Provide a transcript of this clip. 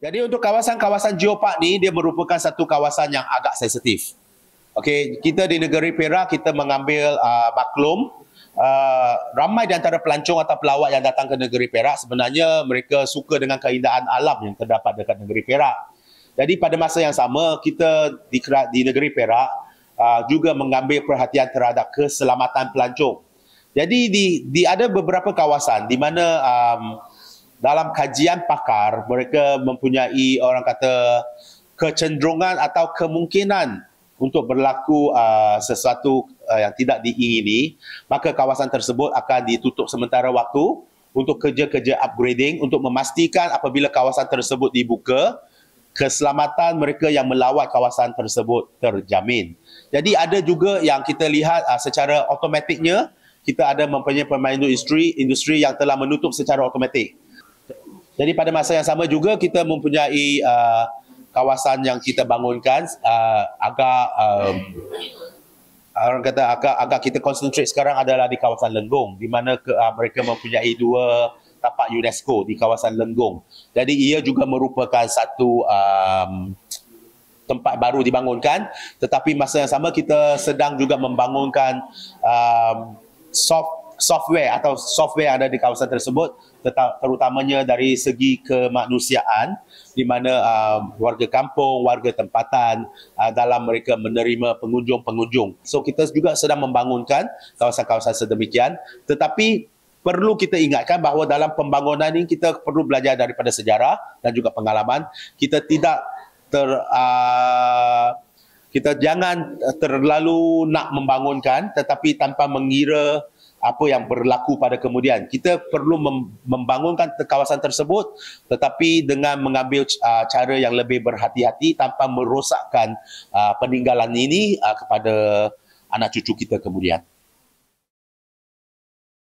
Jadi untuk kawasan-kawasan geopark ni, dia merupakan satu kawasan yang agak sensitif. Okey, kita di negeri Perak, kita mengambil maklum ramai di antara pelancong atau pelawat yang datang ke negeri Perak sebenarnya mereka suka dengan keindahan alam yang terdapat dekat negeri Perak. Jadi pada masa yang sama, kita di negeri Perak juga mengambil perhatian terhadap keselamatan pelancong. Jadi ada beberapa kawasan di mana dalam kajian pakar, mereka mempunyai orang kata kecenderungan atau kemungkinan untuk berlaku sesuatu yang tidak diingini, maka kawasan tersebut akan ditutup sementara waktu untuk kerja-kerja upgrading untuk memastikan apabila kawasan tersebut dibuka, keselamatan mereka yang melawat kawasan tersebut terjamin. Jadi ada juga yang kita lihat secara automatiknya, kita ada mempunyai pemain industri yang telah menutup secara automatik. Jadi pada masa yang sama juga kita mempunyai kawasan yang kita bangunkan agak kita concentrate sekarang adalah di kawasan Lenggong, di mana mereka mempunyai 2 tapak UNESCO di kawasan Lenggong. Jadi ia juga merupakan satu tempat baru dibangunkan, tetapi masa yang sama kita sedang juga membangunkan software yang ada di kawasan tersebut, terutamanya dari segi kemanusiaan, di mana warga kampung, warga tempatan dalam mereka menerima pengunjung-pengunjung. So kita juga sedang membangunkan kawasan-kawasan sedemikian, tetapi perlu kita ingatkan bahawa dalam pembangunan ini kita perlu belajar daripada sejarah dan juga pengalaman. Kita jangan terlalu nak membangunkan tetapi tanpa mengira apa yang berlaku pada kemudian. Kita perlu membangunkan kawasan tersebut tetapi dengan mengambil cara yang lebih berhati-hati tanpa merosakkan peninggalan ini kepada anak cucu kita kemudian.